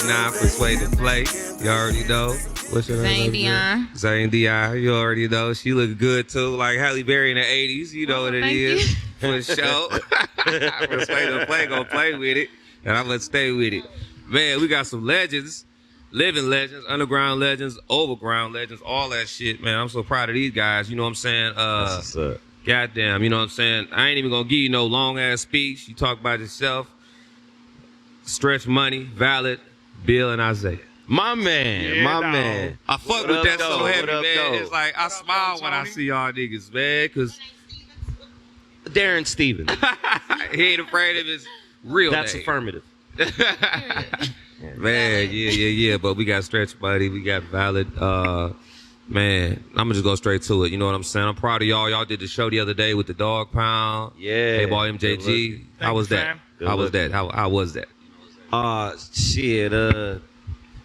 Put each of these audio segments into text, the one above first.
9 Persuade to Play. You already know. What's your name? Zane Dion. Zane Dion. You already know. She look good too, like Halle Berry in the 80s. You know what it is. For sure. Persuade to Play. Gonna play with it. And I'm gonna stay with it. Man, we got some legends. Living legends, underground legends, overground legends, all that shit, man. I'm so proud of these guys. You know what I'm saying? Goddamn, you know what I'm saying? I ain't even gonna give you no long ass speech. You talk about yourself. Stretch Money, Valid, Bill, and Isaiah. My man, man. I fuck with that so heavy, man. It's like I smile when I see y'all niggas, man, because Darren Stevens. he ain't afraid of his real That's name. affirmative. Man, yeah. But we got Stretch Money, we got Valid. Man, I'm gonna just go straight to it. You know what I'm saying? I'm proud of y'all. Y'all did the show the other day with the Dog Pound. Yeah. Hey, boy, MJG. How was that? How was that? How was that? Shit.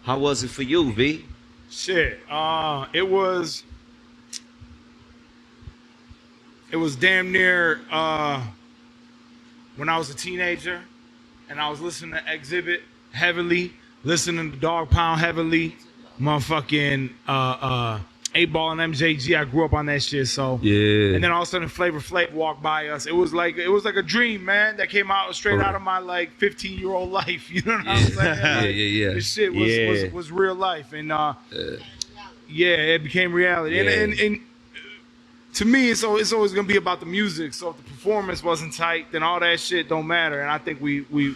How was it for you, V? Shit. It was damn near when I was a teenager, and I was listening to Exhibit heavily, listening to Dog Pound heavily, motherfucking 8-Ball and MJG. I grew up on that shit, so yeah. And then all of a sudden Flavor Flav walked by us. It was like a dream, man, that came out straight out of my like 15-year-old life. You know what I'm saying? Like, yeah. This shit was real life, and it became reality. Yeah. And to me, it's always gonna be about the music. So if the performance wasn't tight, then all that shit don't matter. And I think we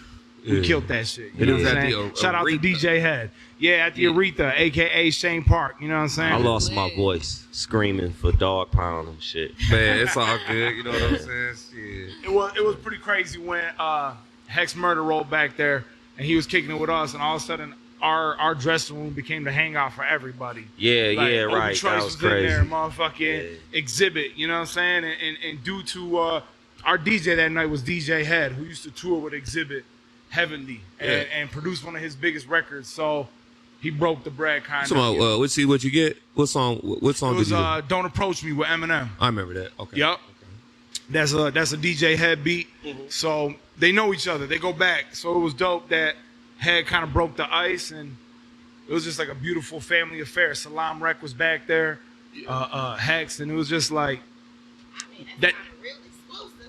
killed that shit. You know what I'm saying? Shout out to DJ Head. Yeah, at the Aretha, a.k.a. Shane Park. You know what I'm saying? I lost my voice screaming for Dog Pound and shit. Man, it's all good. You know what I'm saying? Shit. It was pretty crazy when Hex Murder rolled back there, and he was kicking it with us, and all of a sudden our dressing room became the hangout for everybody. Yeah, Like, right. Choice That was crazy. in there, motherfucking Exhibit. You know what I'm saying? And due to our DJ that night was DJ Head, who used to tour with Exhibit heavily and produced one of his biggest records. So he broke the bread kind of. So, let's see what you get. What song? What song It was did you do? "Don't Approach Me" with Eminem. I remember that. Okay. Yep. Okay. That's a DJ Head beat. Mm-hmm. So they know each other. They go back. So it was dope that Head kind of broke the ice, and it was just like a beautiful family affair. Salam Rec was back there, Hex, and it was just like that.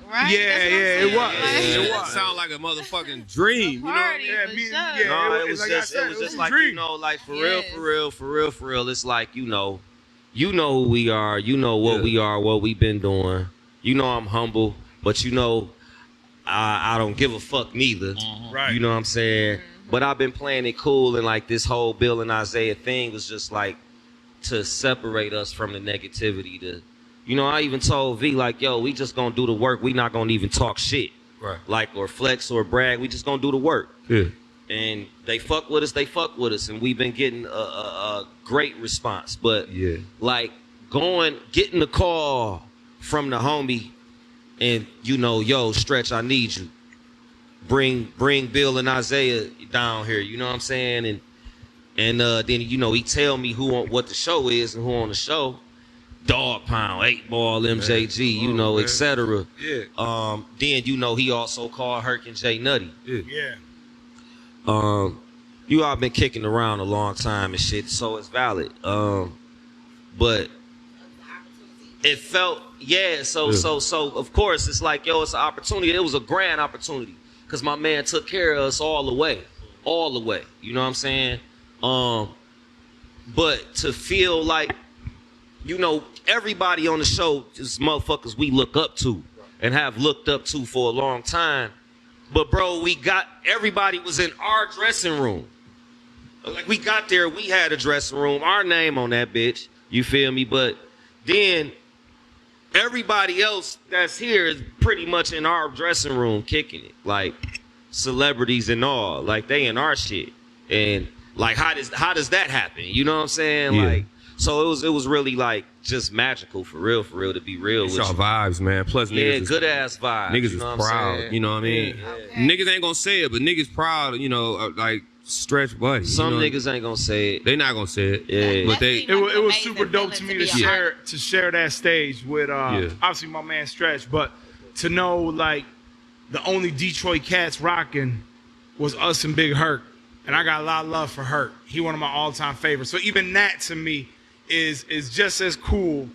Right? It was. It was. Sound like a motherfucking dream. You know what I mean? It was just like, you know, like for real. It's like, you know who we are. You know what we are, what we've been doing. You know I'm humble, but you know I don't give a fuck neither. Right. You know what I'm saying? But I've been playing it cool, and like this whole Bill and Isaiah thing was just like to separate us from the negativity. You know, I even told V, like, yo, we just gonna do the work. We not gonna even talk shit. Right. Like, or flex or brag. We just gonna do the work. Yeah. And they fuck with us. And we've been getting a great response. But, like, getting the call from the homie and, you know, yo, Stretch, I need you. Bring Bill and Isaiah down here. You know what I'm saying? And then, you know, he tell me what the show is and who on the show. Dog Pound, 8-Ball, MJG, you know, etc. Yeah. Then, you know, he also called Herc and J Nutty. Yeah. You all been kicking around a long time and shit, so it's valid. But it felt, so of course, it's like, yo, it's an opportunity. It was a grand opportunity because my man took care of us all the way. You know what I'm saying? But to feel like, you know, everybody on the show is motherfuckers we look up to and have looked up to for a long time. But, bro, everybody was in our dressing room. Like, we got there, we had a dressing room, our name on that bitch. You feel me? But then everybody else that's here is pretty much in our dressing room kicking it. Like, celebrities and all. Like, they in our shit. And, like, how does that happen? You know what I'm saying? Yeah. Like, so it was really like just magical for real to be real. It's y'all vibes, man. Plus niggas good ass vibes. Niggas is proud. You know what I mean? Niggas ain't gonna say it, but niggas proud, you know, like Stretch Buddy. Some you know? niggas ain't gonna say it. They not gonna say it. Yeah. But It was super dope to me to share that stage with obviously my man Stretch, but to know like the only Detroit cats rocking was us and Big Herc. And I got a lot of love for Hurt. He one of my all-time favorites. So even that to me is just as cool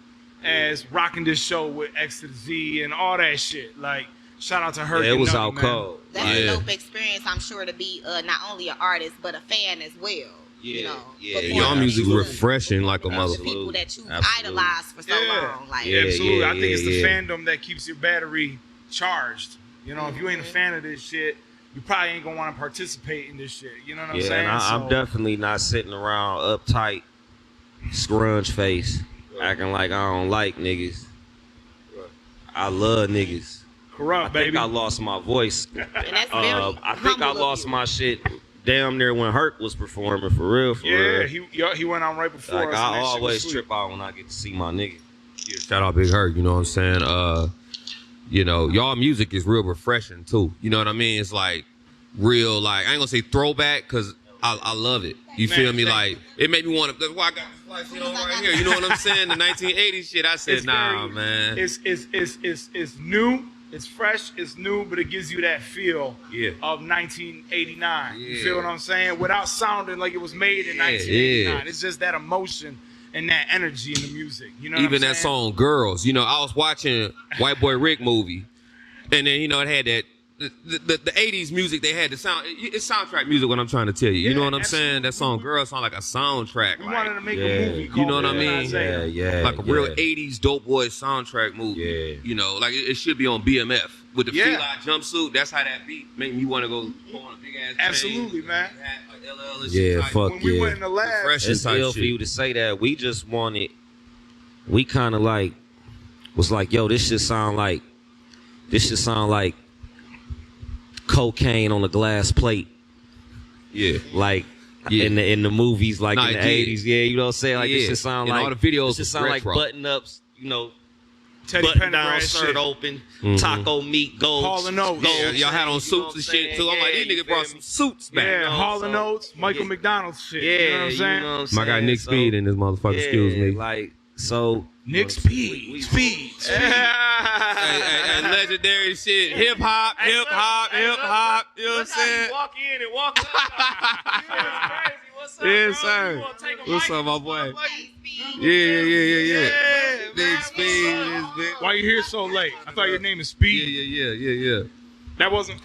as rocking this show with X to the Z and all that shit. Like, shout out to Hurt. Yeah, it was Nutty, out man. cold. That's a dope experience, I'm sure, to be not only an artist but a fan as well. You know, Y'all music's refreshing like a mother. People that you idolized for so long. Like, Absolutely. I think it's the fandom that keeps your battery charged. You know, if you ain't a fan of this shit, you probably ain't gonna want to participate in this shit. You know what I'm saying? And I'm definitely not sitting around uptight, scrunch face, acting like I don't like niggas. I love niggas. Corrupt, I think baby. I lost my voice. and that's very I think I lost my shit damn near when Hurt was performing for real. He went on right before Like us. I and that shit was always sweet. trip out when I get to see my nigga. Shout out Big Hurt, you know what I'm saying? You know, y'all music is real refreshing too. You know what I mean? It's like real, like, I ain't gonna say throwback, because I love it. You feel me? Like, it made me want to, that's why I got this light shit on right here. You know what I'm saying? The 1980s shit, I said, man. It's new, it's fresh, it's new, but it gives you that feel of 1989. You feel what I'm saying? Without sounding like it was made in 1989. It's just that emotion and that energy in the music. You know what Even I'm that saying? song, Girls. You know, I was watching White Boy Rick movie, and then, you know, it had that, the 80s music, they had the sound, it's soundtrack music, what I'm trying to tell you. You know what I'm saying? That song, Girls, sound like a soundtrack. We like, wanted to make a movie called you know what I mean? Like a real 80s Dope Boy soundtrack movie. Yeah. You know, like it should be on BMF. With the feline jumpsuit, that's how that beat made me want to go pull on a big ass Absolutely, chain, man. hat, like LL and shit type. fuck When we went in the lab, Refreshing It's type ill for shit. you to say that. We just wanted, we kind of like, was like, yo, this should sound like cocaine on a glass plate. Yeah. Like Yeah. in the movies, like Nah, in the yeah. 80s. Yeah, you know what I'm saying? Like this should sound And like all the videos this should sound like retro. button ups, you know, Teddy button down, Pendergrass shirt shit. open, taco meat, gold. Hall & Oates. Yeah, y'all had on you know suits what and I'm shit saying? too. I'm like, Yeah, these you niggas brought feel me? some suits back. Yeah, know, Hall so- & Oates, Michael McDonald shit. Yeah, you know what I'm saying? you know what I'm saying? My guy Nick So- Speed in this motherfucker, excuse me. Like, so Nick Speed. Speed. Hey, legendary shit. Hip hop. You know what I'm saying? Walk in and walk out. Yes, sir. What's up, my boy? Yeah. Big Speed. Why you here so late? I thought your name is Speed. Yeah. That wasn't.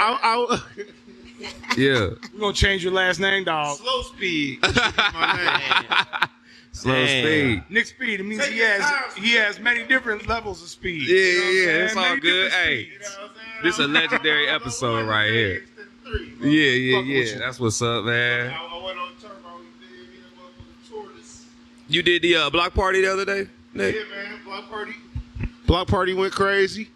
Yeah. We're gonna change your last name, dog. Slow Speed. My Slow Speed. Nick Speed. It means he has many different levels of speed. Yeah, You know what I'm saying? it's all Many good. different Hey, speeds. this a legendary episode right here. Yeah. That's what's up, man. I went on turbo. You did me a motherfucking tortoise. You did the block party the other day, Nick? Yeah, man. Block party went crazy.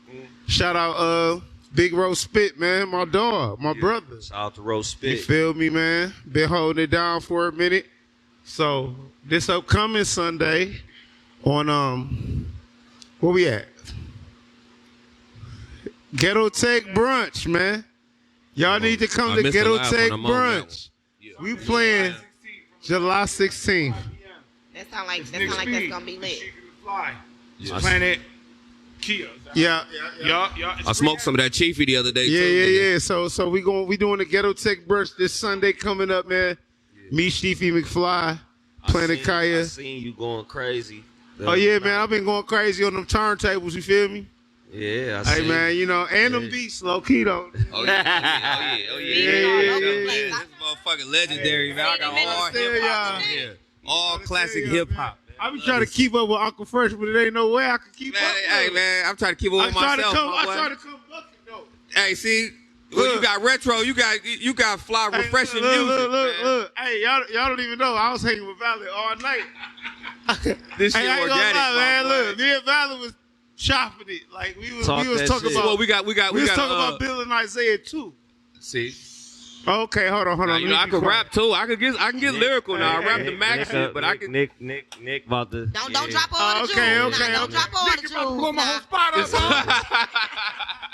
Shout out Big Rose Spit, man. My dog, my brother. Shout out to Rose You Spit. feel me, man? Been holding it down for a minute. So this upcoming Sunday on where we at? Ghetto Tech Brunch, man. Y'all need to come I to missed the Ghetto last Tech one. I'm on that Brunch. We playing July 16th. that sound like Nick that's Speed. gonna be lit. She can fly. Yeah. Planet Kia. Yeah. I smoked some of that Chiefy the other day, too. Yeah. So we doing the Ghetto Tech Brunch this Sunday coming up, man. Me, Sheefy McFly, Planet I Kaya. seen you going crazy. Oh yeah, man, I've been going crazy on them turntables. You feel me? Yeah, I Hey seen man, you know, and them beats, low key though. Oh, yeah. Yeah. This motherfucking legendary, man. I got all hip hop on here. All classic hip hop. I be trying to keep up with Uncle Fresh, but it ain't no way I can keep up. Hey, man, I'm trying to keep up with myself, my boy. I try to come bucket though. Hey, see, when you got retro, you got fly, refreshing Hey, music, man. Look. Hey, y'all don't even know. I was hanging with Valley all night. This shit Hey, I ain't gonna organic, lie, man. my boy. Look, me and Valley was chopping it. Like we was Talk that talking shit. about. Well, we got talking about Bill and Isaiah too. See, Okay, hold on. now, you know, I can rap too. I can get lyrical now. I rap the Mac shit, but I can. Nick about to. Don't drop all the Okay, jewels. okay, Don't okay. drop all the Nick, you about to blow jewels. my whole spot up, huh?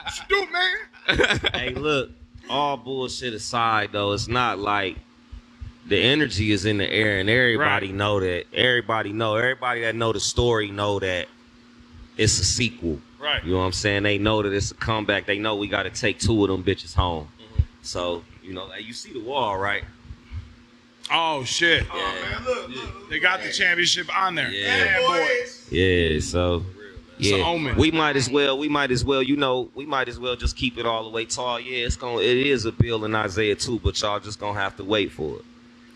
What you do, man? Hey, look. All bullshit aside, though, it's not like the energy is in the air, and everybody know that. Everybody that know the story know that it's a sequel. Right. You know what I'm saying? They know that it's a comeback. They know we got to take two of them bitches home. So, you know, you see the wall, right? Oh shit! Oh man, look. They got the championship on there. Yeah. Boys. Yeah, so It's an yeah, omen. we might as well, just keep it all the way tall. Yeah, it is a Bill and Isaiah too, but y'all just gonna have to wait for it.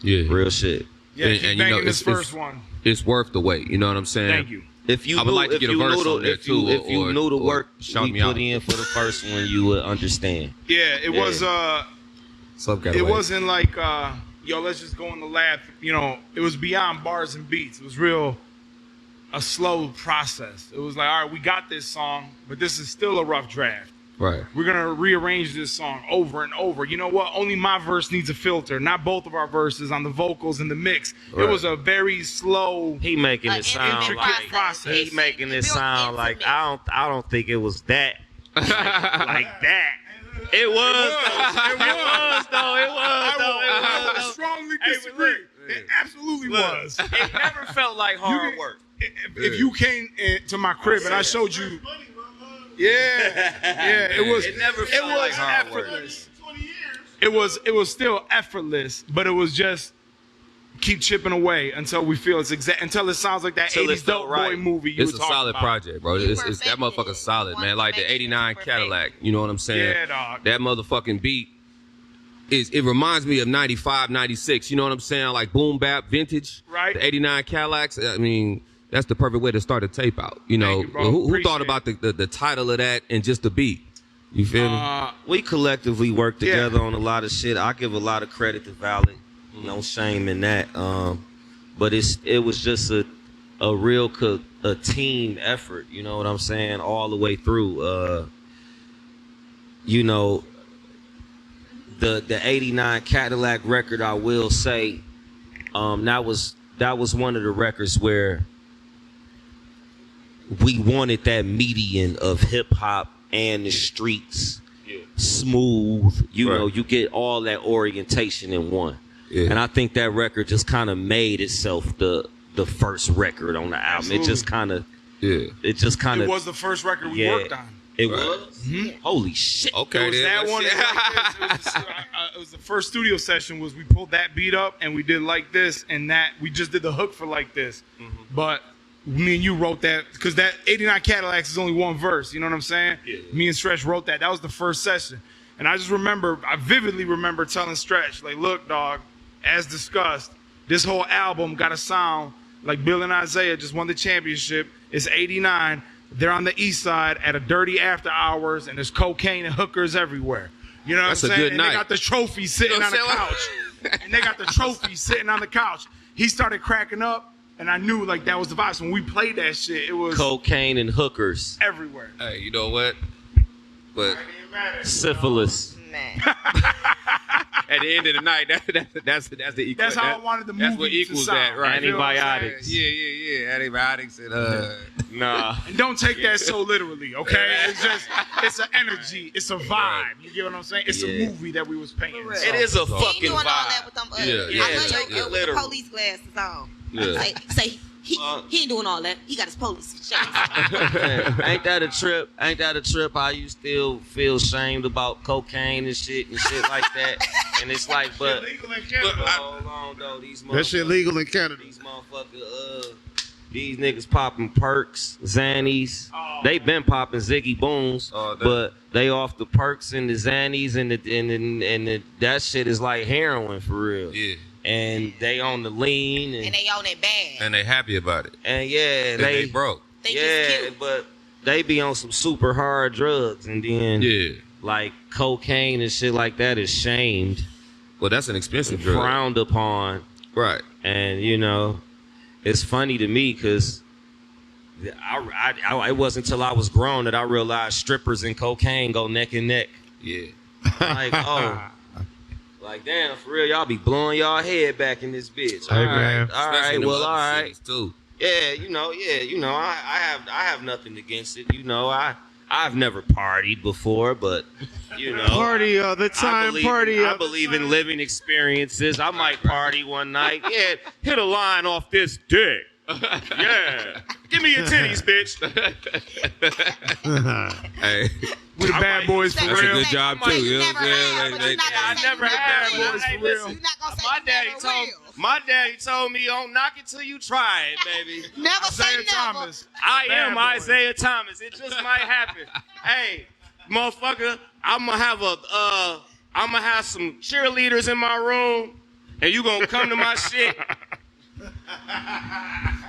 Yeah. Real shit. Yeah, And keep you banging know, this it's- first one. It's worth the wait. You know what I'm saying? Thank you. If you I would like to get a verse on there, too, if you or- knew the or work shout we me put out. in for the first one, you would understand. Yeah, it was. Some kind It of way. wasn't like, yo, let's just go in the lab. You know, it was beyond bars and beats. It was a slow process. It was like, all right, we got this song, but this is still a rough draft. Right. We're going to rearrange this song over and over. You know what? Only my verse needs a filter, not both of our verses on the vocals and the mix. Right. It was a very slow. He making it sound intricate like process. he making it Built sound into like me. I don't think it was that like that. It was I though. strongly Hey, disagree. look. It absolutely Look, was. It never felt like hard can- work. If you came to my crib and I showed you, it was. It never It felt was like hard work. effortless. It was still effortless, but it was just keep chipping away until we feel it's until it sounds like that Till it 80s felt dope right. boy movie you It's were a talking solid about. project, bro. You It's that perfected motherfucker it. solid, One man. Like the perfection, '89 perfect. Cadillac. You know what I'm saying? Yeah, dog. That motherfucking beat it reminds me of 95, 96. You know what I'm saying? Like boom bap vintage. Right. The '89 Cadillacs. I mean, that's the perfect way to start a tape out. You know, Thank you, bro. who thought Appreciate about the title of that and just the beat? You feel me? We collectively work Yeah. together on a lot of shit. I give a lot of credit to Valid. No shame in that. But it was just a real a team effort. You know what I'm saying? All the way through. You know, the '89 Cadillac record. I will say, that was one of the records where we wanted that median of hip hop and the streets, smooth. You know, you get all that orientation in one. Yeah. And I think that record just kind of made itself the first record on the album. Absolutely. It just kind of, It was the first record we worked on. It was? Holy shit. Okay, It was then, that let's one. see. It was, it was the first studio session. Was we pulled that beat up and we did like this and that. We just did the hook for like this, but me and you wrote that because that '89 Cadillacs is only one verse. You know what I'm saying? Yeah. Me and Stretch wrote that. That was the first session, and I vividly remember telling Stretch, like, "Look, dog, as discussed, this whole album got to sound like Bill and Isaiah just won the championship. It's '89." They're on the east side at a dirty after hours, and there's cocaine and hookers everywhere. You know what That's I'm a saying? good And night. they got the trophy sitting on the couch. Sitting on the couch. He started cracking up, and I knew like that was the vibe. So when we played that shit, it was Cocaine and hookers. everywhere. Hey, you know what? But Syphilis. Nah. at the end of the night, that's the equal. That's how I wanted the That's movie what equals to sound. that, right? You know what I'm saying? Antibiotics. Yeah. Antibiotics and Nah. And don't take that so literally, okay? It's an energy. It's a vibe. You get what I'm saying? It's a Yeah. movie that we was painting. For real. It is a He ain't fucking doing all that vibe. with them Yeah, I yeah, know take it with the literal. police glasses on. Yeah. Say he ain't doing all that. He got his police shades. Ain't that a trip? Ain't that a trip? How you still feel shamed about cocaine and shit like that? And it's like, but hold on though, these That shit motherfuckers, legal in Canada. these motherfuckers, these niggas popping perks, Xannies. They been popping Ziggy Booms, but they off the perks and the Xannies and the that shit is like heroin for real. Yeah. And they on the lean And they on it bad. And they happy about it. and yeah, And they broke. They just cute. but they be on some super hard drugs, and then Yeah. like cocaine and shit like that is shamed, Well, that's an expensive drug. frowned upon, Right. and you know, it's funny to me because it wasn't until I was grown that I realized strippers and cocaine go neck and neck. Yeah. Like, oh, like damn, for real, y'all be blowing y'all head back in this bitch. Hey, man. All Especially right, in them well, other all right. cities, too. Yeah, I have nothing against it. You know, I've never partied before, but you know, Party the time, I believe in living experiences. I might party one night. Yeah, hit a line off this dick. Yeah, give me your titties, bitch. Hey, We the bad boys for That's a real. good job too. You know what I'm saying? I never had bad boys for real. My daddy told me, don't knock it till you try it, baby. Never say Isaiah never. Thomas. I am boy. Isaiah Thomas. It just might happen. Hey, motherfucker, I'm gonna have some cheerleaders in my room, and you gonna come to my shit, and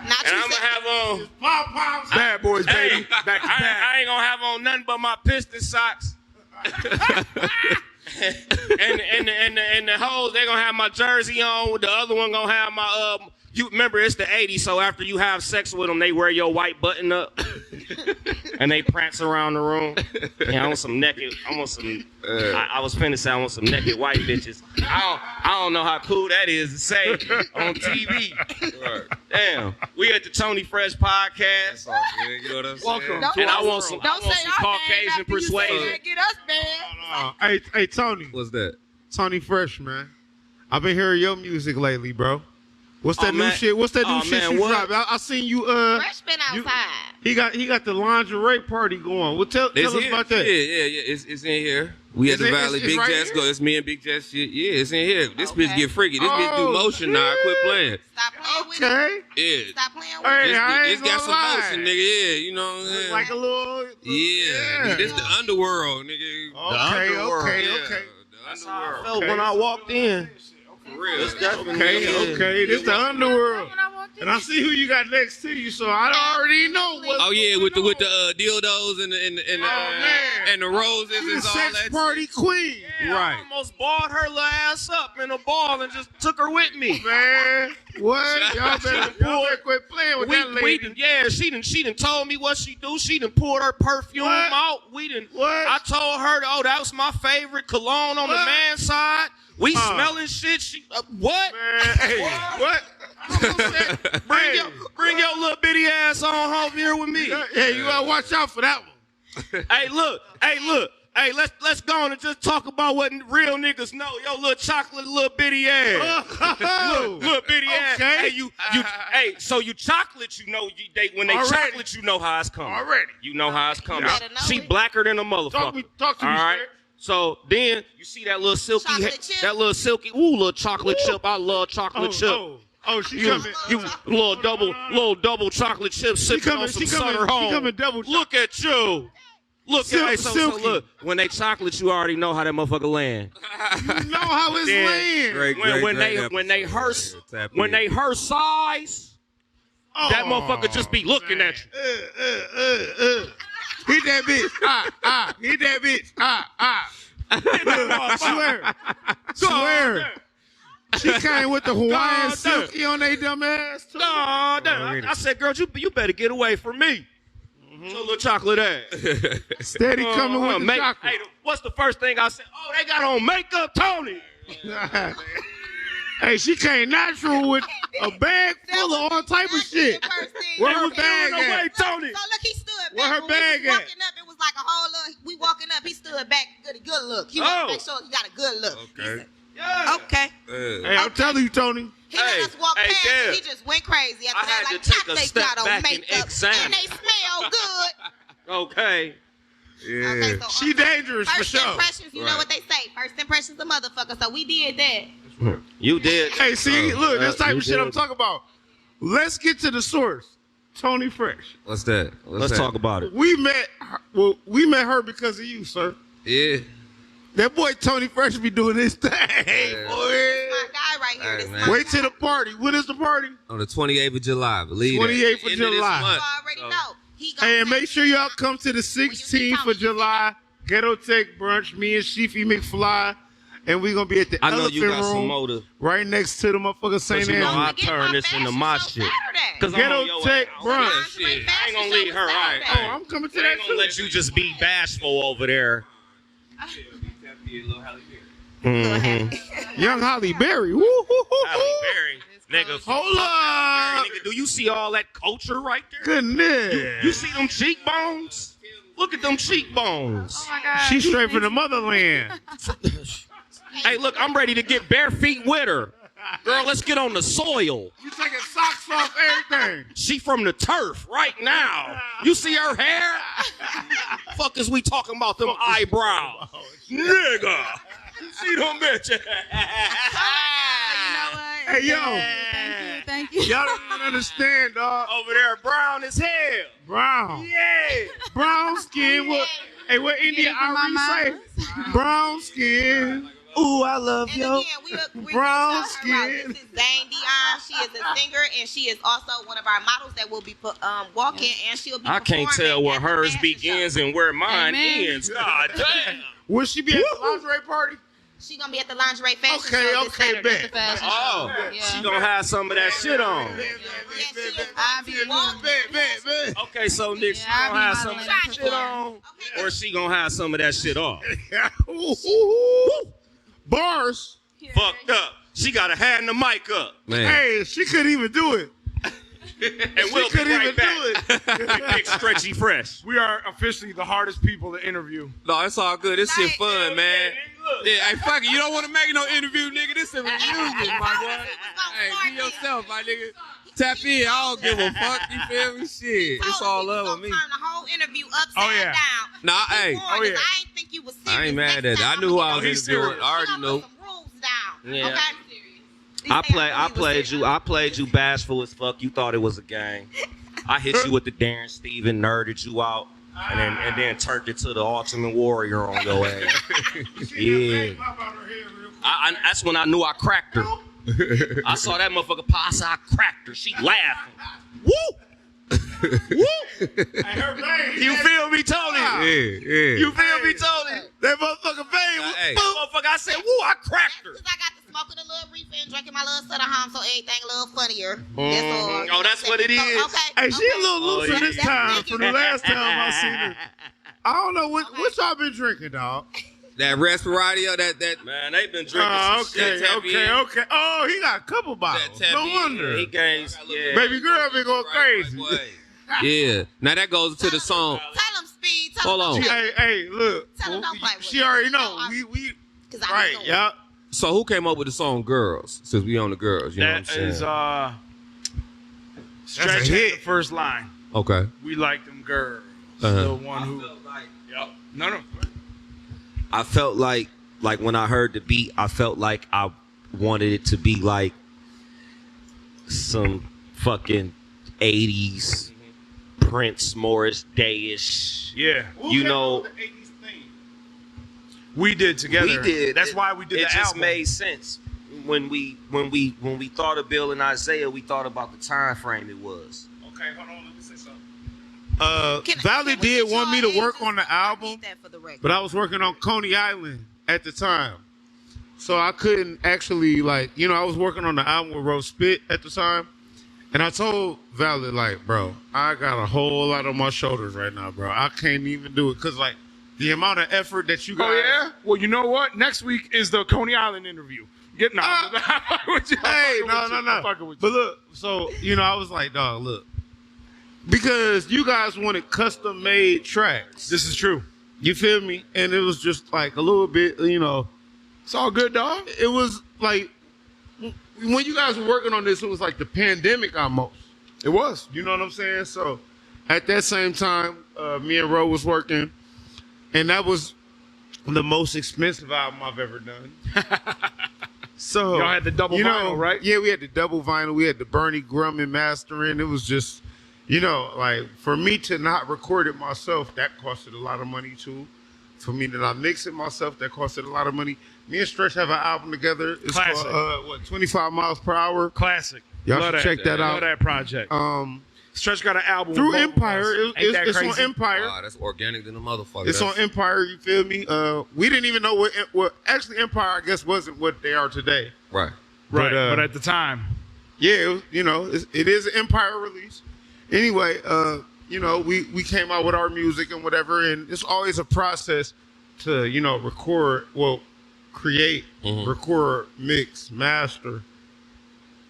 Not you I'm gonna said. have on. Bad boys, baby. Hey, Back to back. I ain't gonna have on nothing but my piston socks. and the hoes, they gonna have my jersey on. The other one gonna have my you remember it's the 80s, so after you have sex with them, they wear your white button up and they prance around the room. Yeah, I want some naked. I want some. I was finna say I want some naked white bitches. I don't know how cool that is to say on TV. Right. Damn, we at the Tony Fresh podcast. You know what I'm saying? Welcome. And I want some Caucasian persuasion. Get us banned. Hey, Tony. What's that? Tony Fresh, man. I've been hearing your music lately, bro. What's that Oh, new man. shit? What's that new Oh, shit man, you what? dropped? I seen you. Fresh been outside. He got the lingerie party going. Well, tell It's us here. about that. Yeah. It's in here. We at the Valley. It's Big right Jets here? go. It's me and Big Jets shit. Yeah, it's in here. This bitch Okay. get freaky. This bitch do Oh, motion now. I quit playing. Stop playing with it. Okay. Yeah. Stop playing with Hey, it. I This ain't got gonna some lie. motion, nigga. Yeah, you know what I'm saying? Like a little. Yeah. This the underworld, nigga. Okay. Yeah, Okay. The underworld. Felt when I walked in. For real. It's definitely Okay. This the underworld. And I see who you got next to you, so I already know what. Oh yeah, with the dildos and the roses You and the all sex that. party queen. Yeah, I almost balled her little ass up in a ball and just took her with me. Man, what? Y'all better quit playing with that lady. She done told me what she do. She done pulled her perfume What? out. What? I told her, oh, that was my favorite cologne on the What? man's side. We smelling shit. She what? Man, hey, what? Bring your little bitty ass on home here with me. Hey, you gotta watch out for that one. Hey, look. Hey, let's go on and just talk about what real niggas know. Yo, little chocolate, little bitty ass. Little bitty ass. Okay. Hey, so you chocolate, you know, when they Already. chocolate, you know how it's coming. Already. You know how it's coming. You better know She it. blacker than a motherfucker. Talk to me, All right. straight. So then you see that little silky, Chocolate chip? that little silky, little chocolate chip. I love chocolate chip. She You coming. little double chocolate chip sipping on some Sutter Home. She coming double. Look at you. Look at so Silky. look. When they chocolate, you already know how that motherfucker land. You know how it's Then- laying. When they her size, that motherfucker just be looking at you. Hit that bitch. Hit that bitch. Swear. She came with the Hawaiian God damn. silky on they dumb ass too. Oh, damn. I said, girl, you better get away from me. So little chocolate ass. Steady coming with the chocolate. Hey, what's the first thing I said? Oh, they got on makeup, Tony. Hey, she came natural with a bag full of all type of shit. Where her bag at? Tony. So look, he stood back. Where her When bag we was at? walking up, it was like a whole little. We walking up, he stood back, good look. He wanted to make sure he got a good look. He Okay. said, okay. Hey, I'm telling you, Tony. He let us walk past damn. and he just went crazy. After I that, had like, to take God, a they step got on back and makeup examine. and they smell good. Okay. Yeah. Okay, so She dangerous for first sure. impressions, you know what they say. First impressions, a motherfucker. So we did that. You did. Hey, see, look, this type you of shit I'm did. talking about. Let's get to the source. Tony Fresh. What's that? Let's talk about it. We met her because of you, sir. Yeah. That boy Tony Fresh be doing his thing, My boy. guy right here. Hey, This man. my Wait guy. till the party. When is the party? On the 28th of July, believe 28th of that. End this July. month. You already So, know. He gonna Hey, and say- make sure y'all come to the 16th of July, Ghetto Tech Brunch, me and Sheefy McFly, and we're going to be at the I know Elephant you got some Room, motive. right next to the motherfucker But St. you know Andrews. I turn this into my shit. Cause I'm Ghetto on your Tech ass. Brunch. shit. I ain't gonna leave her. All right. Oh, I'm coming to I that ain't gonna too. let you just be bashful over there. Young Holly Berry. Woo, hoo, hoo, hoo. Halle Berry, nigga. Hold up. Nigga, do you see all that culture right there? Goodness. You see them cheekbones? Look at them cheekbones. She's straight from the motherland. Hey, look, I'm ready to get bare feet with her. Girl, let's get on the soil. You taking socks off everything. She from the turf right now. You see her hair? Fuck is we talking about them eyebrows? Nigga. You see them bitches? Hey, yo. Thank you. Y'all don't even understand, dog. Over there, brown as hell. Brown. Yeah. Brown skin. What Indian Irish say? Brown skin. Ooh, I love And you. again, we Brown This is skin. Dane Dion. She is a singer, and she is also one of our models that will be walking, and she'll be. I can't performing tell where at the hers fashion begins show. and where mine Amen. ends. God damn. Will she be at the lingerie party? She gonna be at the lingerie fashion Okay, show this okay, Saturday. bet. Fashion Oh, show. Yeah. she gonna have some of that shit on. Yeah, she is I'll going be to walk. Bet. Okay, so Nick, she Yeah, I'll gonna be have some of modeling that that shit on, Okay. or she gonna have some of that shit off. Ooh. Bars. Fucked up. She gotta hand the mic up, Man. Hey, she couldn't even do it. and we'll be couldn't right even back. do it. Big stretchy fresh. We are officially the hardest people to interview. No, it's all good. This shit Like, fun, man. Yeah, hey, fuck it. You don't want to make no interview, nigga. This is music, my boy. Hey, be yourself, my nigga. Tap in. I don't give a fuck. You feel me? Shit. It's all love with me. Turn the whole interview upside yeah. down. Nah, hey. I ain't think you was serious. I ain't mad at Next that. I time knew who I I'ma was get interviewing. serious. I already I'ma knew. put some rules down. Yeah. Okay. I played you bashful as fuck. You thought it was a game. I hit you with the Darren Steven, nerded you out, and then turned it to the Ultimate Warrior on your ass. Yeah. That's when I knew I cracked her. I saw that motherfucker pass, I cracked her. She laughing. Woo! Woo! You feel me, Tony? Yeah. You feel me, Tony? That motherfucker baby. Hey. Motherfucker, I said, woo, I cracked her. Cause I got to smoking a little reefer and drinking my little soda home, so everything a little funnier. That's all. Oh, that's what it is. Okay. Hey, she a little looser yeah. this time from the last time I seen her. I don't know what y'all been drinking, dog. That Respiradio, that. Man, they been drinking some shit. Okay. Oh, he got a couple bottles. That No tap in. wonder. He gains, yeah. Baby girl been going crazy. Yeah. Now that goes into the song. Tell him, Speed. Tell Hold him. on. Hey, look. Tell her don't play with She me. already know. No, We Cause I right, know. yeah. So who came up with the song "Girls"? Since we on the girls, you know what I'm That saying? is Stretch That's a had hit. the first line. Okay. We like them girls. Uh-huh. The one who. Yep. No. I felt like when I heard the beat, I felt like I wanted it to be like some fucking 80s Prince Morris Day-ish. Yeah. You know, We did together. we did. That's why we did it the just album. made sense. When we thought of Bill and Isaiah, we thought about the time frame it was. Okay, hold on. Let me say something. Valley Can we did get want me your to work ages? on the I album, need that for the record. but I was working on Coney Island at the time. So I couldn't actually, like, I was working on the album with Rose Spit at the time. And I told Valley, like, bro, I got a whole lot on my shoulders right now, bro. I can't even do it. Because, like, the amount of effort that you guys... Oh, yeah? Well, you know what? Next week is the Coney Island interview. Get now. Hey, no. But look, so, I was like, dog, look. Because you guys wanted custom-made tracks. This is true. You feel me? And it was just, like, a little bit, It's all good, dog. it was, like, when you guys were working on this, it was like the pandemic almost. It was. You know what I'm saying? So, at that same time, me and Ro was working, and that was the most expensive album I've ever done. So Y'all had the double vinyl, right? Yeah, we had the double vinyl. We had the Bernie Grumman mastering. It was just, like for me to not record it myself, that costed a lot of money too. For me to not mix it myself, that costed a lot of money. Me and Stretch have an album together. It's Classic. called 25 Miles Per Hour. Classic. Y'all Love should check that out. Love that project. Stretch got an album Through with both of Empire. us. Ain't that It's on crazy? Empire. Wow, that's organic than a motherfucker. It's on Empire, you feel me? We didn't even know what actually Empire, I guess, wasn't what they are today. Right. Right, But, but at the time. Yeah, it is an Empire release. Anyway, we came out with our music and whatever, and it's always a process to, create, record, mix, master,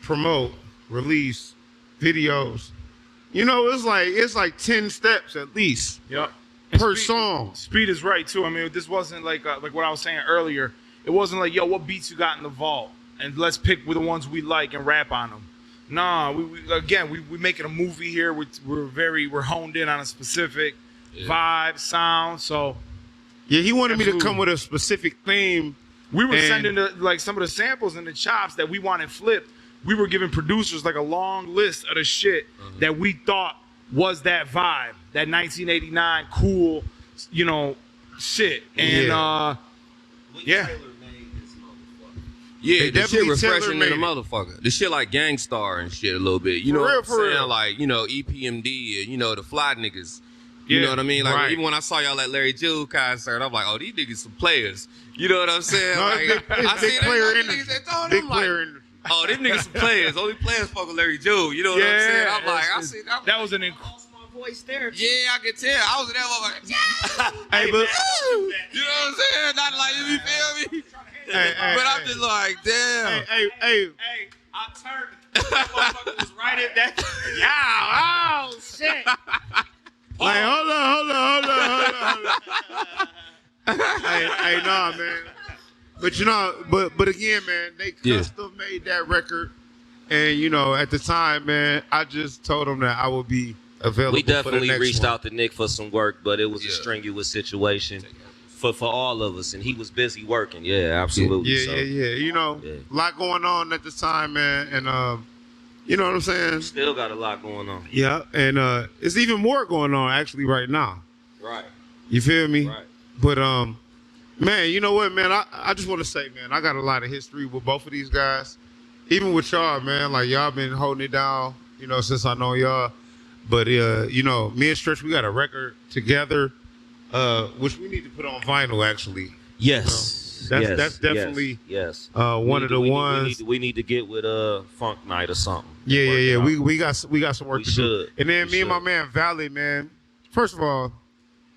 promote, release, videos. It's like 10 steps at least Yep. per song. Speed is right too. I mean, this wasn't like what I was saying earlier. It wasn't like, yo, what beats you got in the vault? and let's pick the ones we like and rap on them. Nah, we making a movie here. We're honed in on a specific vibe, sound. So yeah, he wanted me to come with a specific theme. We were sending like some of the samples and the chops that we wanted flipped. We were giving producers like a long list of the shit that we thought was that vibe, that 1989 cool, shit. And Yeah, the shit refreshing in the motherfucker. The shit like Gangstar and shit a little bit. You know what I'm saying? Like, EPMD and, the fly niggas. You know what I mean? Like, even when I saw y'all at Larry June concert, I'm like, oh, these niggas some players. You know what I'm saying? No, like, I see player energy. Big player energy. Oh, them niggas some players. Only players fuck with Larry June. You know what I'm saying? I'm like, that was an voice there. Yeah, I could tell. I was in that motherfucker. Hey, but you know what I'm saying? Not like you feel me. But I'm just like, damn. Hey, I turned. That motherfucker was right at that. Oh shit. Like, hold on. hey, nah, man. But but again, man, they custom made that record, and at the time, man, I just told them that I would be available. We definitely for the next reached one. out to Nick for some work, but it was a strenuous situation for all of us, and he was busy working. Yeah, absolutely. Yeah. A lot going on at the time, man, and you know what I'm saying? Still got a lot going on. Yeah, and it's even more going on actually right now. Right. You feel me? Right. But man, you know what, man? I just want to say, man, I got a lot of history with both of these guys. Even with y'all, man, like y'all been holding it down, since I know y'all. But me and Stretch, we got a record together, which we need to put on vinyl actually. Yes. That's definitely one of the ones we need to get with Funk Night or something. Yeah. We got some work to do. And then me and my man Valley, man. First of all,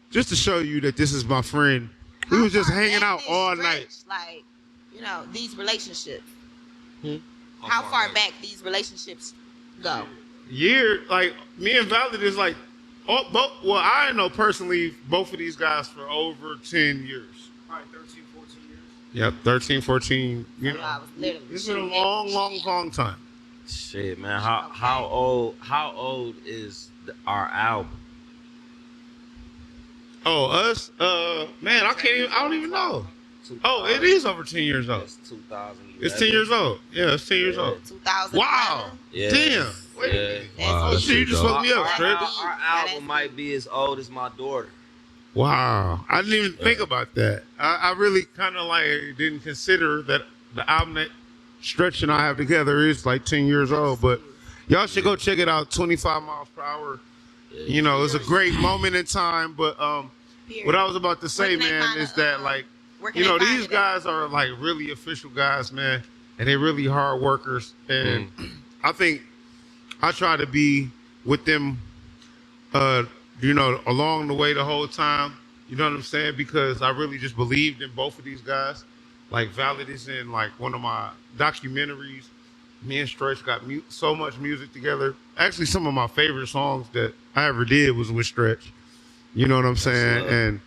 just to show you that this is my friend, we was just hanging out all night. Like, these relationships. How far back these relationships go? Like me and Valley is like, I know personally both of these guys for over 10 years. Probably 13, 14 years. Yep, 13, 14. It's been a long time. Shit, man. How old is our album? Oh, us? Man, I don't even know. Oh, it is over 10 years old. It's 2011. It's 10 years old. Yeah, it's 10 years old. 2011. Wow. Yeah. Damn. Wait a minute. Oh, shit, you just fucked me up, Stretch. Our album might be as old as my daughter. Wow. I didn't even think about that. I really kind of didn't consider that the album that Stretch and I have together is like 10 years old. But y'all should go check it out, 25 miles per hour. It's a great moment in time. But what I was about to say, man, is that these guys are like really official guys, man. And they're really hard workers. And I think I try to be with them, along the way the whole time. You know what I'm saying? Because I really just believed in both of these guys. Like Valid is in like one of my documentaries. Me and Stretch got so much music together. Actually, some of my favorite songs that I ever did was with Stretch. You know what I'm saying? And,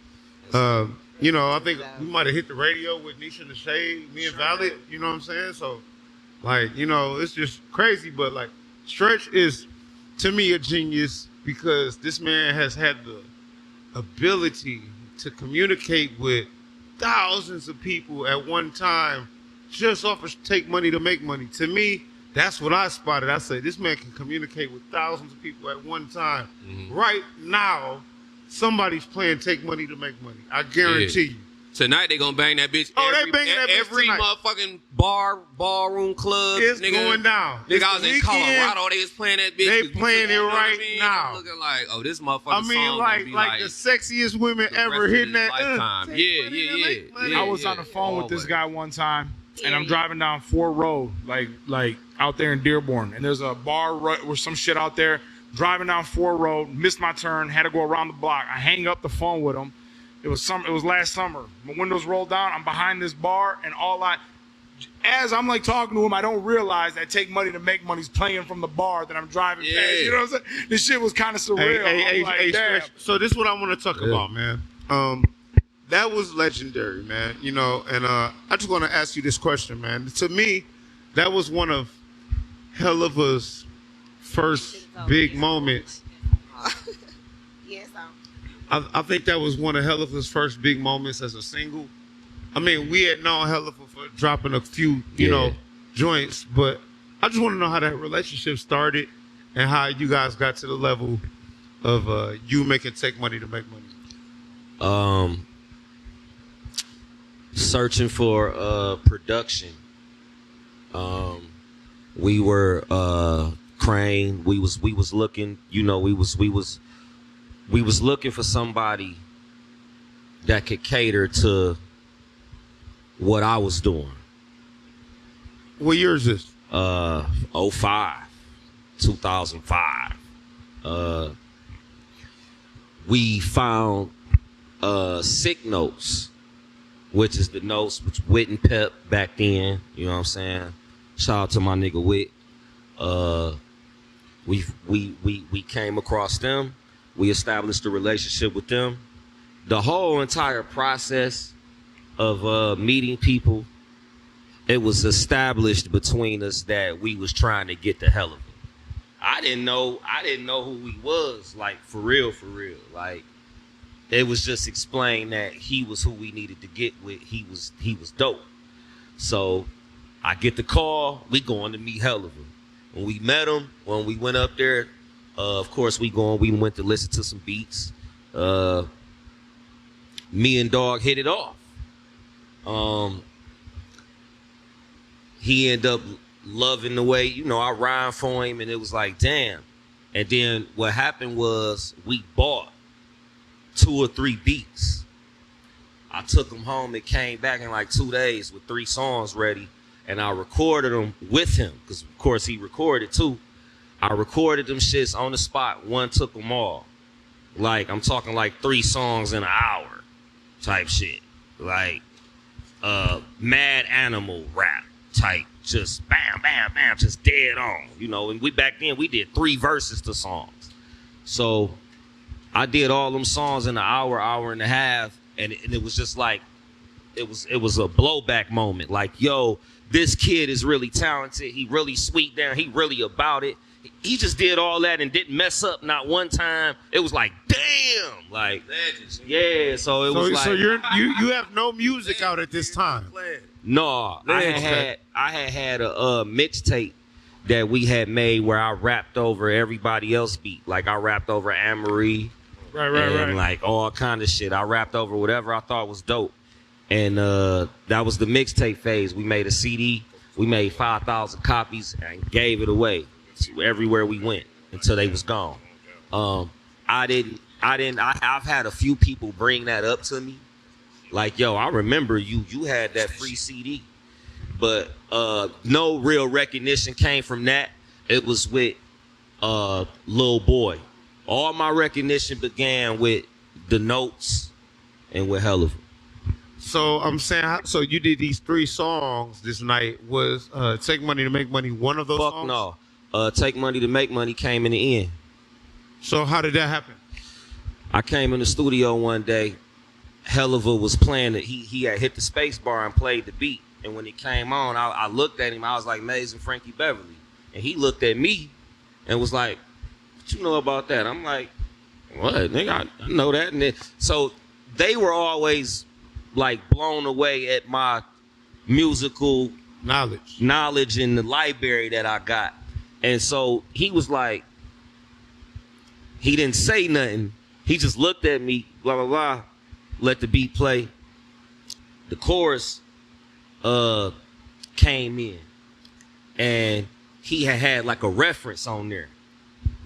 I think we might have hit the radio with Nisha and the Shade, me and Valid. You know what I'm saying? So, it's just crazy. But, Stretch is, to me, a genius because this man has had the ability to communicate with thousands of people at one time just off of Take Money to Make Money. To me, that's what I spotted. I said, this man can communicate with thousands of people at one time. Right now, somebody's playing Take Money to Make Money. I guarantee you. Tonight they gonna bang that bitch. They banging that bitch every tonight. Motherfucking ballroom club. It's nigga, going down. Nigga, I was in Colorado. They was playing that bitch. They playing it right now. Looking like, this motherfucking song like the sexiest women ever hitting that. Yeah. I was on the phone with this guy one time, and I'm driving down Ford Road, like out there in Dearborn, and there's a bar or some shit out there. Driving down Ford Road, missed my turn, had to go around the block. I hang up the phone with him. It was last summer. My windows rolled down. I'm behind this bar, and as I'm talking to him, I don't realize that Take Money to Make Money's playing from the bar that I'm driving past. You know what I'm saying? This shit was kind of surreal. Hey, damn. So this is what I want to talk about, man. That was legendary, man. And I just want to ask you this question, man. To me, that was one of Helluva's first big moments. Yes, I think that was one of Helluva's first big moments as a single. I mean, we had known Helluva for dropping a few, you know, joints, but I just want to know how that relationship started and how you guys got to the level of you making Take Money to Make Money. Searching for production. We were Crane. We was looking, you know, we was looking for somebody that could cater to what I was doing. What year is this? 2005. We found Sick Notes, which is the notes which Wit and Pep back then, you know what I'm saying? Shout out to my nigga Wit. We came across them. We established a relationship with them. The whole entire process of meeting people, it was established between us that we was trying to get the hell of it. I didn't know who he was, like, for real. Like, it was just explained that he was who we needed to get with. He was dope. So I get the call, we going to meet Helluva. When we met him, when we went up there, of course we went to listen to some beats. Me and Dog hit it off. He ended up loving the way, you know, I rhymed for him, and it was like, damn. And then what happened was we bought 2 or 3 beats. I took them home and came back in like 2 days with 3 songs ready, and I recorded them with him because, of course, he recorded too. I recorded them shits on the spot. One took them all. Like, I'm talking like 3 songs in an hour type shit. Like, Mad Animal rap type. Just bam, bam, bam, just dead on. You know, and back then we did 3 verses to songs. So I did all them songs in an hour, hour and a half, and it was just like, it was a blowback moment. Like, yo, this kid is really talented. He really sweet down. He really about it. He just did all that and didn't mess up not one time. It was like, damn, like, yeah. So it was like, so you have no music out at this time. No, I had a mixtape that we had made where I rapped over everybody else beat. Like, I rapped over Amory, right, like all kind of shit. I rapped over whatever I thought was dope, and that was the mixtape phase. We made a CD. We made 5,000 copies and gave it away to everywhere we went until they was gone. I've had a few people bring that up to me. Like, yo, I remember you had that free CD, but no real recognition came from that. It was with Lil Boy. All my recognition began with the notes and with Helluva. So I'm saying, so you did these 3 songs this night. Was Take Money to Make Money one of those songs? Fuck no. Take Money to Make Money came in the end. So how did that happen? I came in the studio one day. Helluva was playing it. He had hit the space bar and played the beat. And when it came on, I looked at him. I was like, Amazing Frankie Beverly. And he looked at me and was like, what you know about that? I'm like, what, nigga? I know that. And then, so they were always like blown away at my musical knowledge in the library that I got. And so he was like, he didn't say nothing. He just looked at me, blah, blah, blah. Let the beat play. The chorus came in, and he had like a reference on there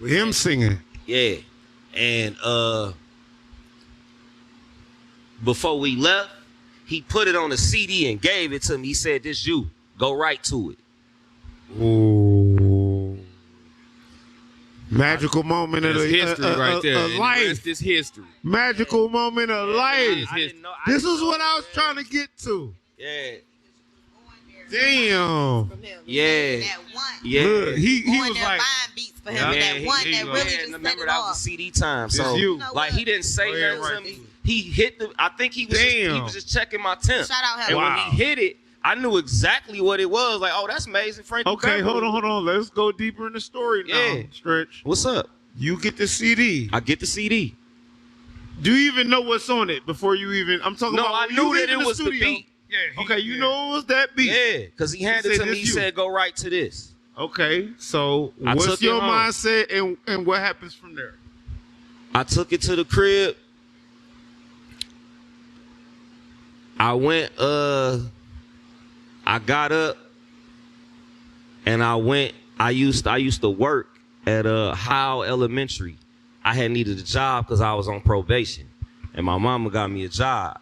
with him singing. Yeah, and before we left, he put it on a CD and gave it to me. He said, "This you, go right to it." Ooh. Magical moment of history right there. Life. The rest is history. Magical moment of life. This is what I was trying to get to. Yeah. Damn. Yeah. That one. Yeah. Look, he Going was there like, buying beats for him. That one that really just set remember it that off. was CD time. So you. like he didn't say nothing to me. He hit the. I think he was Damn. just checking my temp. Shout out And Helluva. when he hit it, I knew exactly what it was. Like, oh, that's amazing, Frankie. Okay, hold on. Let's go deeper in the story now. Yeah. Stretch. What's up? You get the CD. I get the CD. Do you even know what's on it before you even? I'm talking No, about. I when knew you that leave it in was the studio. beat. Yeah. Okay, you know it was that beat. Yeah, because he handed it to me. He said, go right to this. Okay, so I what's took it your home. mindset and what happens from there? I took it to the crib. I went, I got up and I went, I used to work at Howe Elementary. I had needed a job because I was on probation. And my mama got me a job.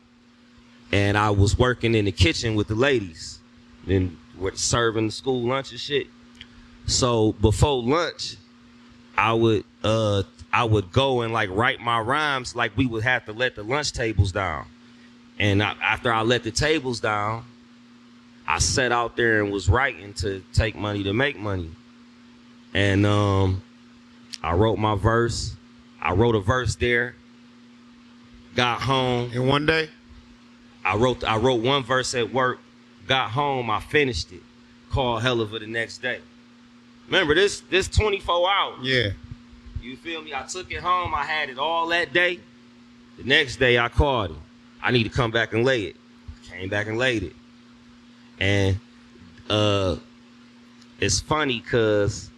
And I was working in the kitchen with the ladies and serving the school lunch and shit. So before lunch, I would go and like write my rhymes. Like we would have to let the lunch tables down. And after I let the tables down, I sat out there and was writing to take money to make money. And I wrote my verse. I wrote a verse there. Got home. In one day? I wrote one verse at work. Got home. I finished it. Called Hell of it the next day. Remember this 24 hours. Yeah. You feel me? I took it home. I had it all that day. The next day I called him. I need to come back and lay it. Came back and laid it. And it's funny because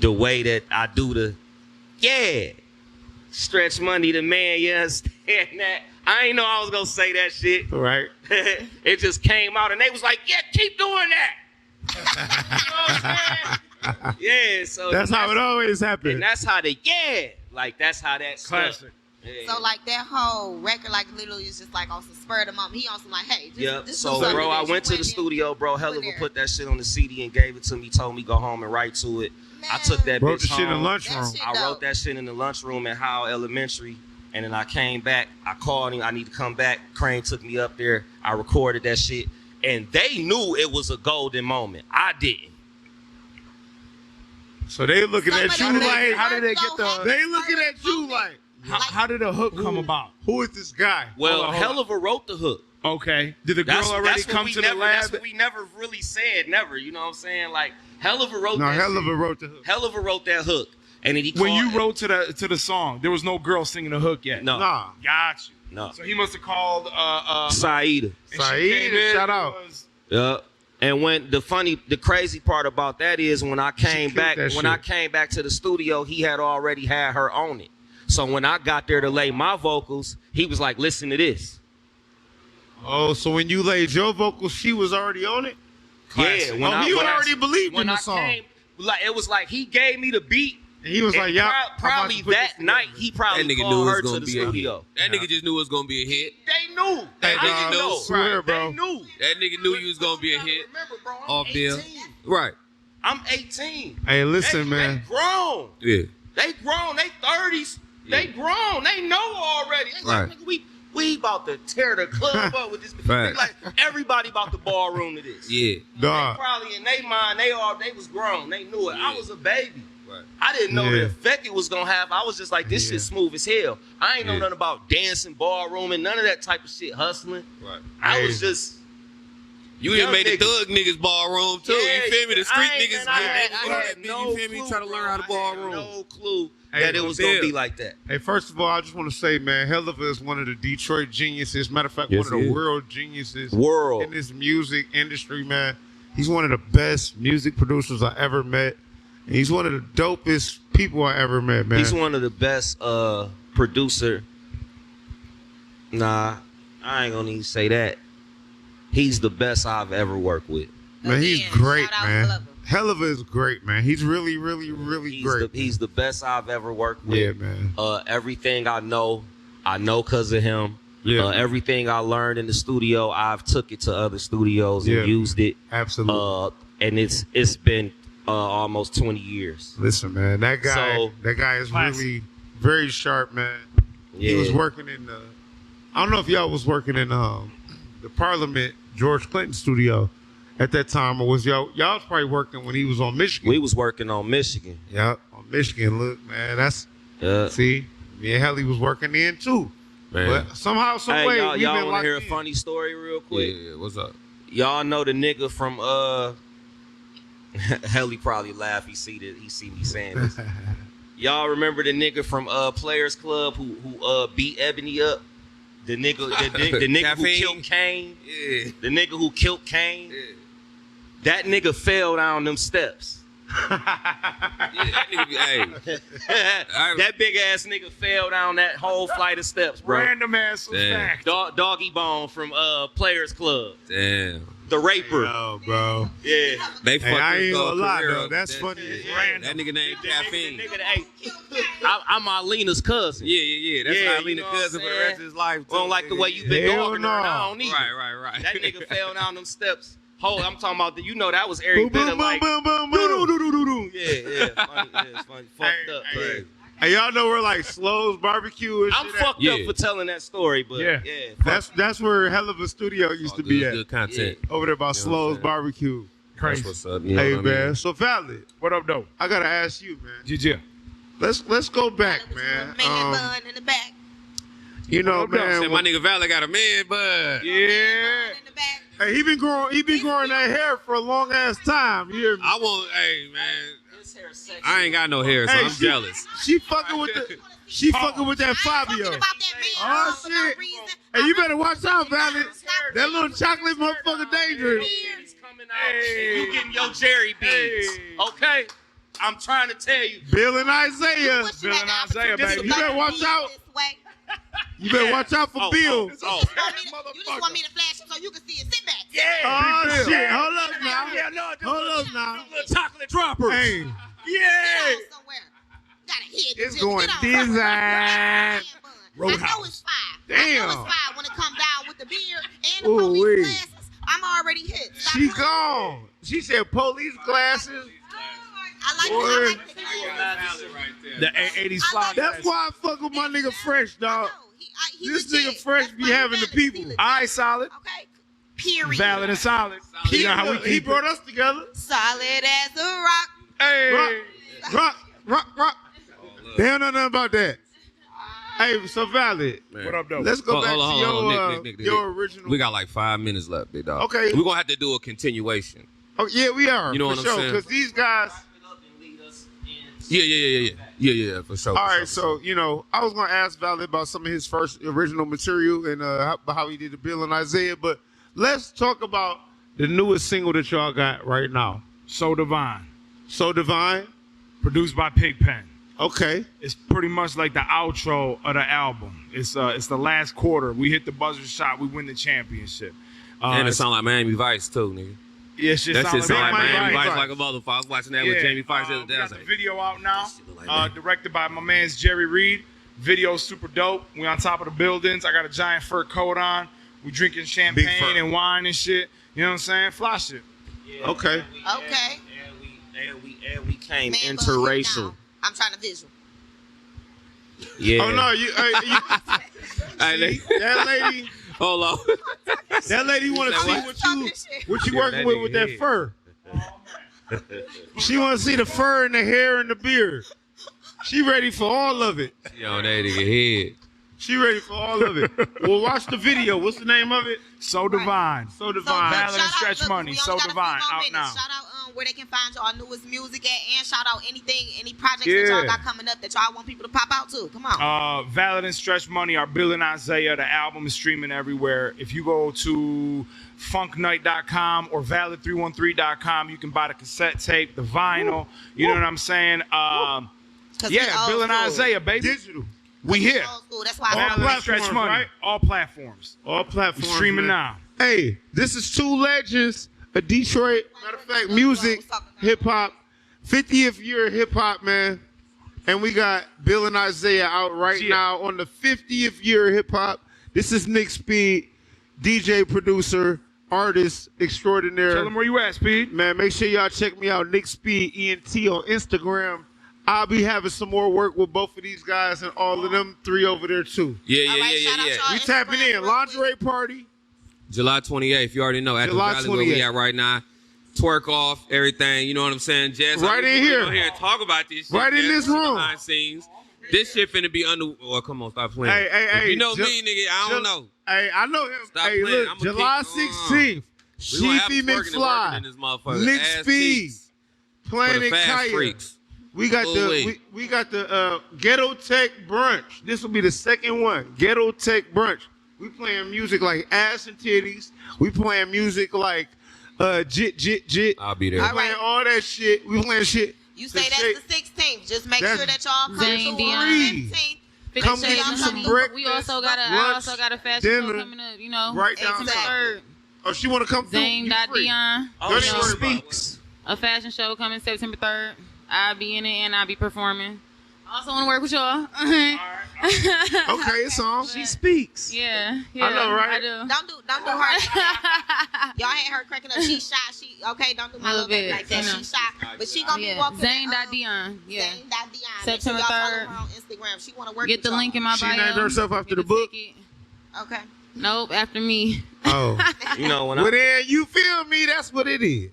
the way that I do stretch money to man, you understand that? I ain't know I was gonna say that shit. Right. It just came out and they was like, yeah, keep doing that. You know what I'm saying? Yeah, so That's how it always happens. and that's how that's how that Classic. Yeah. So like that whole record, like literally is just like on some spur of the moment. He on some like, hey, Yep. just So, do something bro, that I you went to the in. studio, bro. Hell of there. a put that shit on the CD and gave it to me. Told me go home and write to it. I took that Wrote bitch the shit in home. lunchroom. That shit I dope. wrote that shit in the lunchroom at Howe Elementary, and then I came back. I called him. I need to come back. Crane took me up there. I recorded that shit, and they knew it was a golden moment. I didn't. So they looking Some at of you them like, niggas how did they get so the- happy they for looking the at you moment. like, How did the hook come about? who is this guy? Well, Hold on. Hell of a wrote the hook. Okay. Did the girl already that's what come we to never, the lab? That's what we never really said. Never. You know what I'm saying? Like Hell of a wrote No, that hell of shit. a wrote the hook. Hell of a wrote that hook, and then he When called, you wrote to the song, there was no girl singing the hook yet. no, Nah. Got you. no, So he must have called Saida. and she Saeed, came in, shout it out. was- Yeah. And when the crazy part about that is when I came killed back, that when shit. I came back to the studio, he had already had her on it. So when I got there to lay my vocals, he was like, "Listen to this." Oh, so when you laid your vocals, she was already on it? Yeah, when Oh, you when already believed when in the I song. Came, like it was like he gave me the beat. And he was and like, yeah. probably that night he probably That nigga knew it called was her gonna to the be a hit. studio. That nigga just knew it was gonna be a hit. They knew. That I nigga didn't knew. know. Swear, bro. They knew. That nigga knew you was gonna be a hit. Remember, bro, I'm Off 18. bill. Right. I'm 18. Hey, listen, They man. grown. Yeah. They grown. They 30s. They grown. They know already. They like, Right. nigga, we about to tear the club up with this. Facts. Like everybody about the ballroom to this. Yeah. They Dog. probably in their mind, they was grown. They knew it. I was a baby. Right. I didn't know Yeah. the effect it was gonna have. I was just like, this Yeah. shit smooth as hell. I ain't know Yeah. nothing about dancing, ballroom, and none of that type of shit, hustling. Right. I Hey. was just You even Young made the niggas. thug niggas ballroom too. Yeah, You feel me? The street I ain't- niggas. man, I yeah, had you feel me? clue, Trying to learn bro. how to I had ballroom. no clue Hey, that it was gonna yeah. be like that. Hey, first of all, I just want to say, man, Hell of a is one of the Detroit geniuses. Matter of fact, Yes, one of he the is. world geniuses World. in this music industry, man. He's one of the best music producers I ever met. And he's one of the dopest people I ever met, man. He's one of the best producer. Nah, I ain't gonna even say that. He's the best I've ever worked with. Man, he's Again, great, shout out man. Glover. Hell of a is great, man. He's really, really, really He's great. He's the best I've ever worked with. Yeah, man. Everything I know because of him. Yeah. Everything I learned in the studio, I've took it to other studios Yeah, and used it. Absolutely. And it's been almost 20 years. Listen, man, that So- guy is Classic. really very sharp, man. Yeah. He was working in the. I don't know if y'all was working in the Parliament George Clinton studio at that time, or was y'all was probably working when he was on Michigan. We was working on Michigan. Yeah, on Michigan. Look, man, that's Yeah. see, me and Helly was working in too. Man. But somehow, some Hey, way, y'all we've been want to locked hear a in. funny story real quick? Yeah. What's up? Y'all know the nigga from hell, he probably laugh. He see me saying this. Y'all remember the nigga from Players Club who beat Ebony up? The nigga who killed Kane. Yeah. The nigga who killed Kane. Yeah. That nigga fell down them steps. Yeah, that nigga be, hey. That big ass nigga fell down that whole flight of steps, bro. Random ass fact. Doggy Bone from Players Club. Damn. The raper. Oh, bro. Yeah. They fucked I his ain't gonna lie, career though. up. That's funny. That nigga named Caffeine. I'm Alina's cousin. Yeah. That's Yeah, Alina's you know cousin what for I'm the rest of his life. We don't like the way you been Hell dogging no. her. I don't either. Right. That nigga fell down them steps. I'm talking about that was Eric Boom, Bitter boom, like. boom, boom, boom, boom. Yeah, funny. Yeah, it's funny. Fucked up. Hey, hey, y'all know where like Slow's barbecue and I'm shit fucked Yeah. up for telling that story, but Yeah. That's where Hell of a Studio used to be at. Good content. Over there by You know what I'm Slow's saying? barbecue. Crazy. That's what's up. You know Hey what I mean? man, so Valid, What up, though? I gotta ask you, man. GG. Let's go back, man. Man bun in the back. You know, What up, man. Said my nigga Valley got a man, bud. Yeah. Man bun in the back. Hey, he been growing that hair for a long ass time. You hear me? I want, hey man, I ain't got no hair, so Hey, I'm jealous. She fucking with that Fabio. Talking about that man Oh, for no shit. reason. Hey, you better watch out, Valid. That little chocolate motherfucker dangerous. He's coming out. And you getting your Jerry beans. Hey. Okay? I'm trying to tell you. Bill and Isaiah. Bill and Isaiah, baby. You better watch out. This way. You better watch out for Bill. You just want me to flash it so you can see it. Sit back. Oh Big Bill. shit! Hold up now. Hold up now. Chocolate droppers. Hey, Get out somewhere. Gotta hit the It's jig. going Get on design. somewhere. I know Roadhouse. it's fire. I Damn. know it's fire when it come down with the beard and the Ooh, wee. police glasses. I'm already hit. Stop she playing. gone. She said police glasses. I like The 80s fly. That's why I fuck with my nigga Fresh, dog. This nigga Fresh be having the people. All right, solid. Okay. Period. Valid and solid. You know how we He keep brought us together. Solid as a rock. Hey. Rock. They don't know nothing about that. Hey, so Valid. What up, though? Let's go back Hold on, to Nick. your original. We got like 5 minutes left, big dog. Okay. We're gonna have to do a continuation. Oh yeah, we are. You know for what I'm sure, saying? because these guys. Yeah, for sure. All for right, sure, so you know, I was gonna ask Valid about some of his first original material and how he did the Bill and Isaiah, but let's talk about the newest single that y'all got right now. So Divine. So Divine. Produced by Pigpen. Okay. It's pretty much like the outro of the album. It's the last quarter. We hit the buzzer shot. We win the championship. And it sound like Miami Vice too, nigga. Yeah, shit That shit sound like Miami Vice. Vice like a motherfucker. I was watching that with Jamie Foxx the other we day. I got was the like, video out now. look like that. Directed by my man's Jerry Reed. Video super dope. We on top of the buildings. I got a giant fur coat on. We drinking champagne and wine and shit. You know what I'm saying? Fly shit. Yeah, Okay. Okay. And we came Man, bun, interracial. down. I'm trying to visual. Yeah. Oh no, you Hey, that lady. hold on. That lady want to see what you working with that fur. She want to see the fur and the hair and the beard. She ready for all of it. Yo, that nigga head. She ready for all of it. Well, watch the video. What's the name of it? So Divine. So Divine. Valid and Stretch Money. So Divine. Out now. Shout out where they can find y'all newest music at, and shout out any projects that y'all got coming up that y'all want people to pop out to. Come on. Valid and Stretch Money are Bill and Isaiah. The album is streaming everywhere. If you go to funknight.com or valid313.com, you can buy the cassette tape, the vinyl. You know what I'm saying? Yeah, Bill and Isaiah, baby. Digital. We here. Old school. That's why Valid and Stretch platforms, Money. right? All platforms. All platforms. We streaming man. now. Hey, this is two legends of Detroit. Matter of fact, music, hip hop, 50th year of hip hop, man. And we got Bill and Isaiah out right now on the 50th year of hip hop. This is Nick Speed, DJ, producer, artist extraordinaire. Tell them where you at, Speed. Man, make sure y'all check me out, Nick Speed ENT on Instagram. I'll be having some more work with both of these guys and all of them three over there too. Yeah. All right, shout out y'all We tapping Instagram in. real Lingerie party. July 28th, you already know. At July the Valley where we 28th. at right now. Twerk off, everything. You know what I'm saying? Jazz, Right in here. Here and talk about this shit. Right in Jazz, this room. Behind scenes. This shit finna be under. Oh, come on, stop playing. Hey, if you know me, nigga, I don't know. Hey, I know him. Stop hey, playing. look, I'ma July keep- 16th. Sheefy McFly, in this motherfucker. Nick Ass Speed, cheeks Planet for the fast Kaya. freaks. We got we got the Ghetto Tech Brunch. This will be the second one. Ghetto Tech Brunch. We playing music like Ass and Titties. We playing music like Jit. I'll be there. We playing all that shit. We playing shit. You say that's the 16th. Just make sure that y'all come Zane to Dion. the 15th. Come get you some breakfast. We also got I also got a fashion show coming up, you know. Right down September 3rd. Oh, she want to come through? Zane.Dion. Oh, she speaks. A fashion show coming September 3rd. I'll be in it and I'll be performing. I also want to work with y'all. Okay, it's on. She speaks. Yeah, I know, right? I do. Don't do her. Y'all ain't her cracking up. She shy. She okay. Don't do my little baby like that. She shy, but she gonna be walking. Zane.Dion. Yeah. Zane.Dion. September 3rd. Follow her on Instagram. She wanna work. Get the link in my bio. She named herself after the book. Okay. Nope, after me. Oh. You know when Well, then you feel me? That's what it is.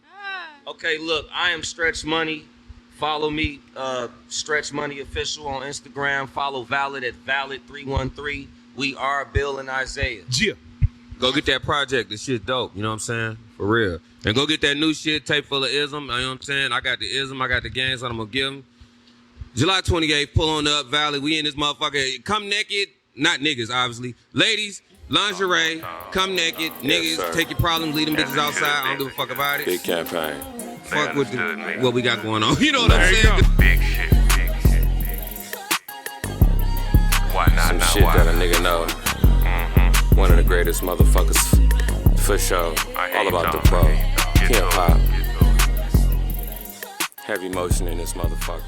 Okay, look, I am Stretch Money. Follow me, Stretch Money Official on Instagram. Follow Valid at Valid313. We are Bill and Isaiah. Yeah. Go get that project. This shit dope. You know what I'm saying? For real. And go get that new shit, tape full of ism. You know what I'm saying? I got the ism. I got the gangs that I'm going to give them. July 28th, pull on up, Valid. We in this motherfucker. Come naked. Not niggas, obviously. Ladies, lingerie. Come naked. Niggas, take your problems. Leave them bitches outside. I don't give a fuck about it. Big campaign. Fuck with what we got going on. You know what I'm saying? Big shit. Why not? Some shit that a nigga know. One of the greatest motherfuckers for sure. All about the pro. Hip hop. Heavy motion in this motherfucker.